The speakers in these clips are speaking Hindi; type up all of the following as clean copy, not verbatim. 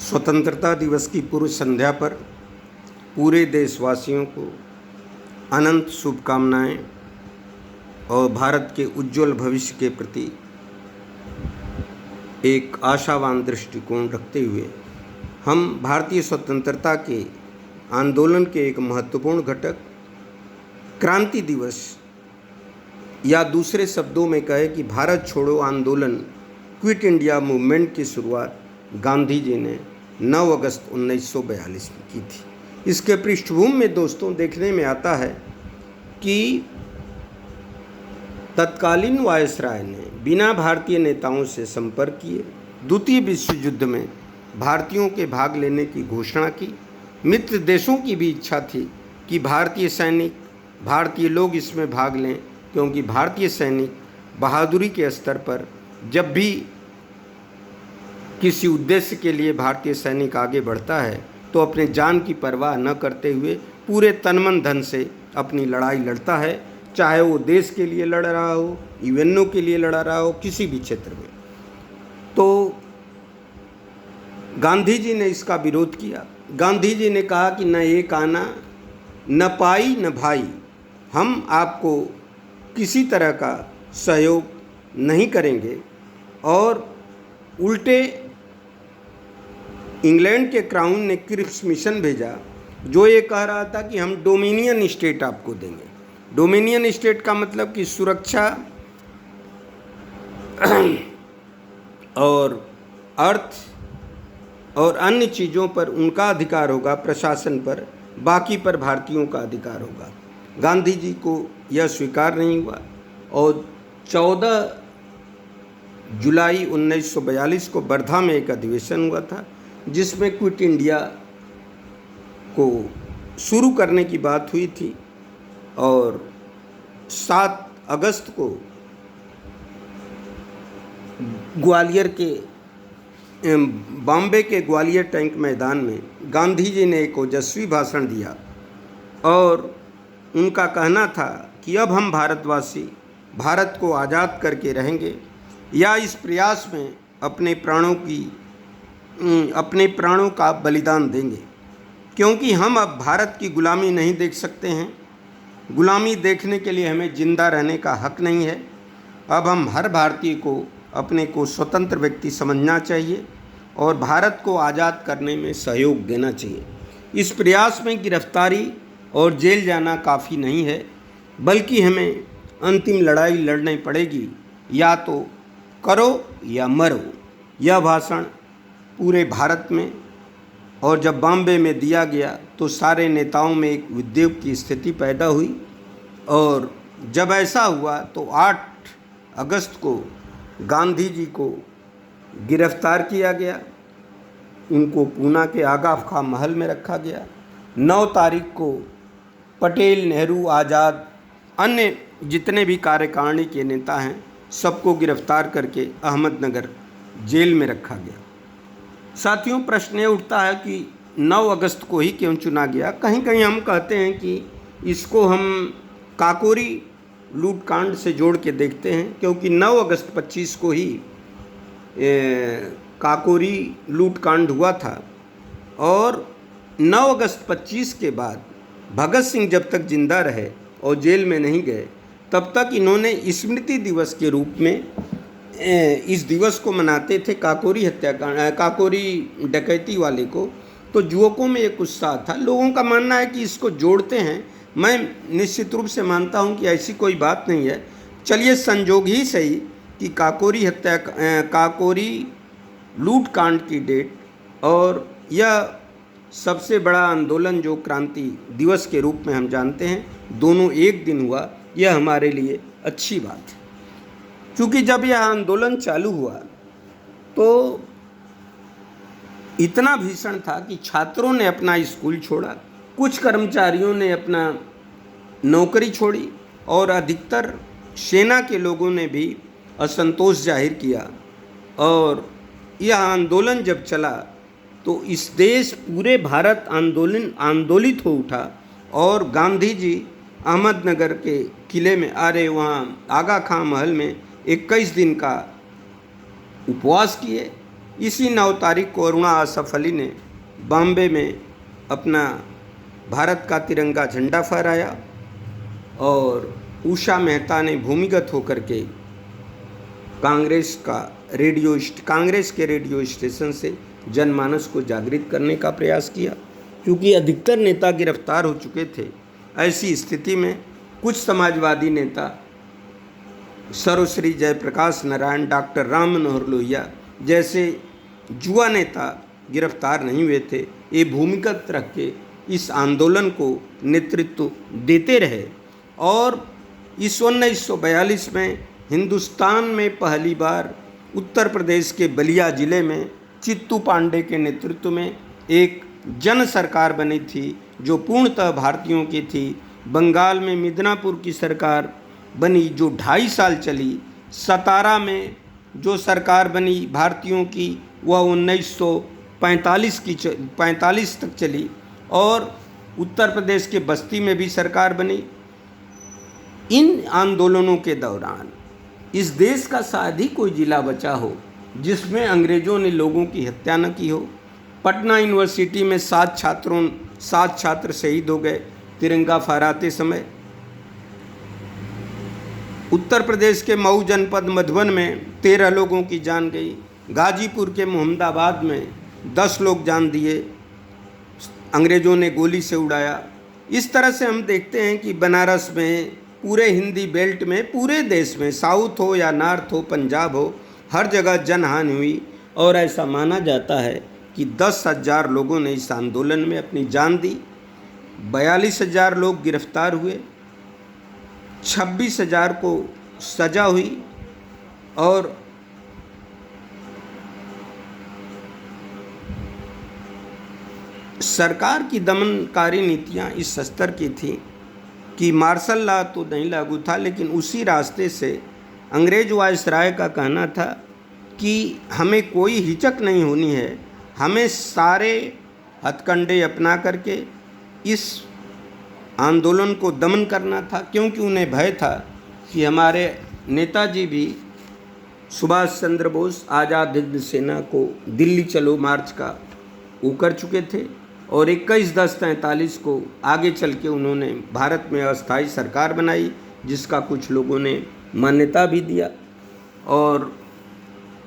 स्वतंत्रता दिवस की पूर्व संध्या पर पूरे देशवासियों को अनंत शुभकामनाएं और भारत के उज्जवल भविष्य के प्रति एक आशावान दृष्टिकोण रखते हुए हम भारतीय स्वतंत्रता के आंदोलन के एक महत्वपूर्ण घटक क्रांति दिवस या दूसरे शब्दों में कहे कि भारत छोड़ो आंदोलन क्विट इंडिया मूवमेंट की शुरुआत गांधी जी ने 9 अगस्त 1942 में की थी। इसके पृष्ठभूमि में दोस्तों देखने में आता है कि तत्कालीन वायसराय ने बिना भारतीय नेताओं से संपर्क किए द्वितीय विश्व युद्ध में भारतीयों के भाग लेने की घोषणा की। मित्र देशों की भी इच्छा थी कि भारतीय सैनिक, भारतीय लोग इसमें भाग लें, क्योंकि भारतीय सैनिक बहादुरी के स्तर पर जब भी किसी उद्देश्य के लिए भारतीय सैनिक आगे बढ़ता है तो अपने जान की परवाह न करते हुए पूरे तन मन धन से अपनी लड़ाई लड़ता है, चाहे वो देश के लिए लड़ रहा हो, यूएनओ के लिए लड़ रहा हो, किसी भी क्षेत्र में। तो गांधी जी ने इसका विरोध किया। गांधी जी ने कहा कि न एक आना, न पाई न भाई, हम आपको किसी तरह का सहयोग नहीं करेंगे। और उल्टे इंग्लैंड के क्राउन ने क्रिप्स मिशन भेजा जो ये कह रहा था कि हम डोमिनियन स्टेट आपको देंगे। डोमिनियन स्टेट का मतलब कि सुरक्षा और अर्थ और अन्य चीज़ों पर उनका अधिकार होगा, प्रशासन पर, बाकी पर भारतीयों का अधिकार होगा। गांधी जी को यह स्वीकार नहीं हुआ और 14 जुलाई 1942 को वर्धा में एक अधिवेशन हुआ था जिसमें क्विट इंडिया को शुरू करने की बात हुई थी। और 7 अगस्त को ग्वालियर के बॉम्बे के ग्वालियर टैंक मैदान में गांधी जी ने एक ओजस्वी भाषण दिया और उनका कहना था कि अब हम भारतवासी भारत को आज़ाद करके रहेंगे या इस प्रयास में अपने प्राणों का बलिदान देंगे, क्योंकि हम अब भारत की गुलामी नहीं देख सकते हैं। गुलामी देखने के लिए हमें जिंदा रहने का हक नहीं है। अब हम हर भारतीय को अपने को स्वतंत्र व्यक्ति समझना चाहिए और भारत को आज़ाद करने में सहयोग देना चाहिए। इस प्रयास में गिरफ्तारी और जेल जाना काफ़ी नहीं है, बल्कि हमें अंतिम लड़ाई लड़नी पड़ेगी, या तो करो या मरो। यह भाषण पूरे भारत में और जब बॉम्बे में दिया गया तो सारे नेताओं में एक उद्वेग की स्थिति पैदा हुई। और जब ऐसा हुआ तो 8 अगस्त को गांधी जी को गिरफ्तार किया गया, उनको पूना के आगा खां महल में रखा गया। 9 तारीख को पटेल, नेहरू, आज़ाद, अन्य जितने भी कार्यकारिणी के नेता हैं सबको गिरफ्तार करके अहमदनगर जेल में रखा गया। साथियों, प्रश्न ये उठता है कि 9 अगस्त को ही क्यों चुना गया। कहीं कहीं हम कहते हैं कि इसको हम काकोरी लूटकांड से जोड़ के देखते हैं, क्योंकि 9 अगस्त 25 को ही काकोरी लूटकांड हुआ था। और 9 अगस्त 25 के बाद भगत सिंह जब तक जिंदा रहे और जेल में नहीं गए तब तक इन्होंने स्मृति दिवस के रूप में इस दिवस को मनाते थे, काकोरी हत्याकांड, काकोरी डकैती वाले को। तो युवकों में एक उत्साह था। लोगों का मानना है कि इसको जोड़ते हैं। मैं निश्चित रूप से मानता हूं कि ऐसी कोई बात नहीं है। चलिए, संजोग ही सही कि काकोरी लूटकांड की डेट और यह सबसे बड़ा आंदोलन जो क्रांति दिवस के रूप में हम जानते हैं, दोनों एक दिन हुआ, यह हमारे लिए अच्छी बात है। क्योंकि जब यह आंदोलन चालू हुआ तो इतना भीषण था कि छात्रों ने अपना स्कूल छोड़ा, कुछ कर्मचारियों ने अपना नौकरी छोड़ी और अधिकतर सेना के लोगों ने भी असंतोष जाहिर किया। और यह आंदोलन जब चला तो इस देश, पूरे भारत आंदोलित हो उठा। और गांधी जी अहमदनगर के किले में, वहाँ आगा खां महल में 21 दिन का उपवास किए इसी 9 तारीख को अरुणा आसफ अली ने बॉम्बे में अपना भारत का तिरंगा झंडा फहराया और उषा मेहता ने भूमिगत होकर के कांग्रेस के रेडियो स्टेशन से जनमानस को जागृत करने का प्रयास किया। क्योंकि अधिकतर नेता गिरफ्तार हो चुके थे, ऐसी स्थिति में कुछ समाजवादी नेता सर्वश्री जयप्रकाश नारायण, डॉक्टर राम मनोहर लोहिया जैसे युवा नेता गिरफ्तार नहीं हुए थे। ये भूमिगत रख के इस आंदोलन को नेतृत्व देते रहे और इस 1942 में हिंदुस्तान में पहली बार उत्तर प्रदेश के बलिया ज़िले में चित्तू पांडे के नेतृत्व में एक जन सरकार बनी थी जो पूर्णतः भारतीयों की थी। बंगाल में मिदनापुर की सरकार बनी जो 2.5 साल चली। सतारा में जो सरकार बनी भारतीयों की वह 1945 तक चली और उत्तर प्रदेश के बस्ती में भी सरकार बनी। इन आंदोलनों के दौरान इस देश का शायद ही कोई जिला बचा हो जिसमें अंग्रेज़ों ने लोगों की हत्या न की हो। पटना यूनिवर्सिटी में 7 छात्र शहीद हो गए तिरंगा फहराते समय। उत्तर प्रदेश के मऊ जनपद मधुबन में 13 लोगों की जान गई। गाजीपुर के मोहम्मदाबाद में 10 लोग जान दिए, अंग्रेज़ों ने गोली से उड़ाया। इस तरह से हम देखते हैं कि बनारस में, पूरे हिंदी बेल्ट में, पूरे देश में, साउथ हो या नॉर्थ हो, पंजाब हो, हर जगह जनहानि हुई और ऐसा माना जाता है कि 10,000 लोगों ने इस आंदोलन में अपनी जान दी। 42,000 लोग गिरफ्तार हुए, 26,000 को सज़ा हुई और सरकार की दमनकारी नीतियां इस स्तर की थी कि मार्शल लॉ तो नहीं लागू था, लेकिन उसी रास्ते से अंग्रेज वायसराय का कहना था कि हमें कोई हिचक नहीं होनी है, हमें सारे हथकंडे अपना करके इस आंदोलन को दमन करना था। क्योंकि उन्हें भय था कि हमारे नेताजी भी सुभाष चंद्र बोस आज़ाद हिंद सेना को दिल्ली चलो मार्च का वो कर चुके थे और 21/10/43 को आगे चल के उन्होंने भारत में अस्थायी सरकार बनाई जिसका कुछ लोगों ने मान्यता भी दिया। और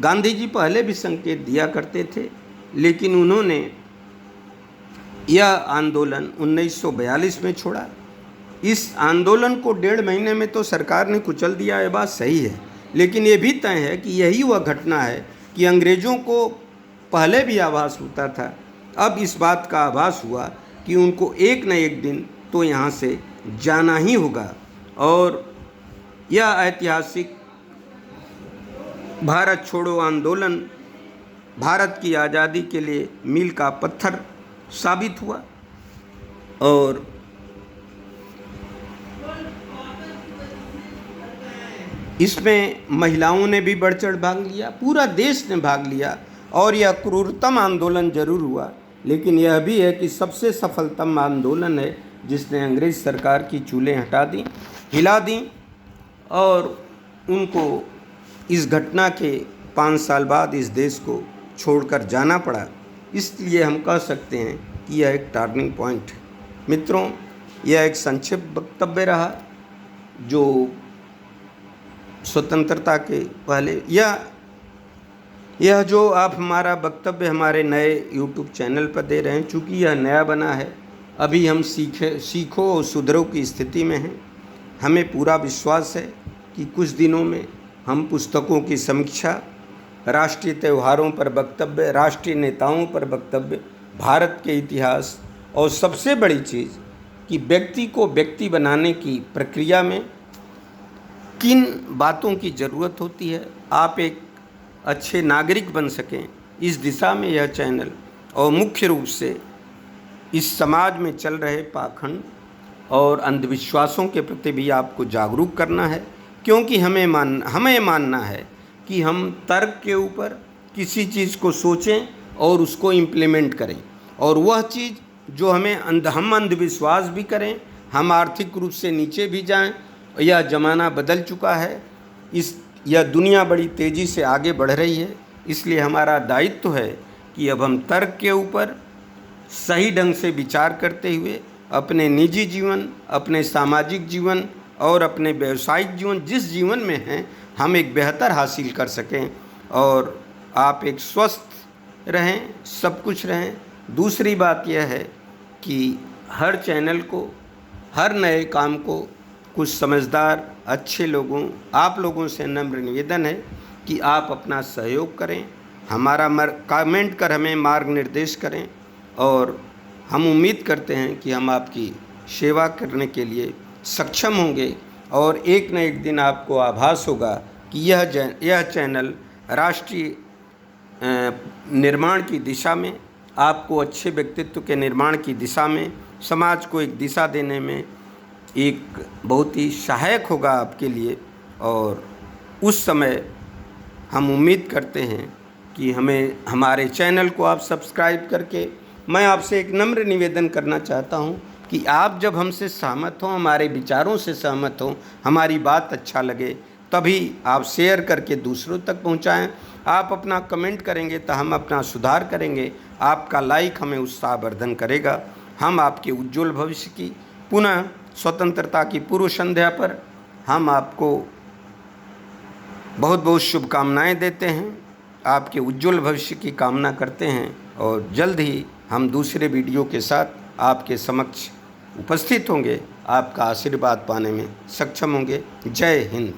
गांधी जी पहले भी संकेत दिया करते थे, लेकिन उन्होंने यह आंदोलन 1942 में छोड़ा। इस आंदोलन को 1.5 महीने में तो सरकार ने कुचल दिया, ये बात सही है, लेकिन ये भी तय है कि यही वह घटना है कि अंग्रेज़ों को पहले भी आभास होता था, अब इस बात का आभास हुआ कि उनको एक न एक दिन तो यहाँ से जाना ही होगा। और यह ऐतिहासिक भारत छोड़ो आंदोलन भारत की आज़ादी के लिए मील का पत्थर साबित हुआ। और इसमें महिलाओं ने भी बढ़ चढ़ भाग लिया, पूरा देश ने भाग लिया और यह क्रूरतम आंदोलन जरूर हुआ, लेकिन यह भी है कि सबसे सफलतम आंदोलन है जिसने अंग्रेज़ सरकार की चूलें हटा दी, हिला दी और उनको इस घटना के 5 साल बाद इस देश को छोड़कर जाना पड़ा। इसलिए हम कह सकते हैं कि यह एक टर्निंग पॉइंट। मित्रों, यह एक संक्षिप्त वक्तव्य रहा जो स्वतंत्रता के पहले यह जो आप हमारा वक्तव्य हमारे नए YouTube चैनल पर दे रहे हैं, चूँकि यह नया बना है, अभी हम सीखो और सुधरो की स्थिति में हैं। हमें पूरा विश्वास है कि कुछ दिनों में हम पुस्तकों की समीक्षा, राष्ट्रीय त्योहारों पर वक्तव्य, राष्ट्रीय नेताओं पर वक्तव्य, भारत के इतिहास और सबसे बड़ी चीज़ कि व्यक्ति को व्यक्ति बनाने की प्रक्रिया में किन बातों की ज़रूरत होती है, आप एक अच्छे नागरिक बन सकें, इस दिशा में यह चैनल और मुख्य रूप से इस समाज में चल रहे पाखंड और अंधविश्वासों के प्रति भी आपको जागरूक करना है। क्योंकि हमें मानना है कि हम तर्क के ऊपर किसी चीज़ को सोचें और उसको इम्प्लीमेंट करें, और वह चीज़ जो हम अंधविश्वास भी करें, हम आर्थिक रूप से नीचे भी जाएं। यह ज़माना बदल चुका है, यह दुनिया बड़ी तेज़ी से आगे बढ़ रही है इसलिए हमारा दायित्व है कि अब हम तर्क के ऊपर सही ढंग से विचार करते हुए अपने निजी जीवन, अपने सामाजिक जीवन और अपने व्यवसायिक जीवन, जिस जीवन में हैं, हम एक बेहतर हासिल कर सकें और आप एक स्वस्थ रहें, सब कुछ रहें। दूसरी बात यह है कि हर चैनल को, हर नए काम को कुछ समझदार अच्छे लोगों, आप लोगों से नम्र निवेदन है कि आप अपना सहयोग करें, हमारा कमेंट कर हमें मार्ग निर्देश करें और हम उम्मीद करते हैं कि हम आपकी सेवा करने के लिए सक्षम होंगे और एक न एक दिन आपको आभास होगा कि यह चैनल राष्ट्रीय निर्माण की दिशा में, आपको अच्छे व्यक्तित्व के निर्माण की दिशा में, समाज को एक दिशा देने में एक बहुत ही सहायक होगा आपके लिए। और उस समय हम उम्मीद करते हैं कि हमारे चैनल को आप सब्सक्राइब करके, मैं आपसे एक नम्र निवेदन करना चाहता हूं कि आप जब हमसे सहमत हों, हमारे विचारों से सहमत हों, हमारी बात अच्छा लगे, तभी आप शेयर करके दूसरों तक पहुंचाएं। आप अपना कमेंट करेंगे तो हम अपना सुधार करेंगे, आपका लाइक हमें उत्साहवर्धन करेगा। हम आपके उज्जवल भविष्य की, पुनः स्वतंत्रता की पूर्व संध्या पर हम आपको बहुत बहुत शुभकामनाएं देते हैं, आपके उज्जवल भविष्य की कामना करते हैं और जल्द ही हम दूसरे वीडियो के साथ आपके समक्ष उपस्थित होंगे, आपका आशीर्वाद पाने में सक्षम होंगे। जय हिंद।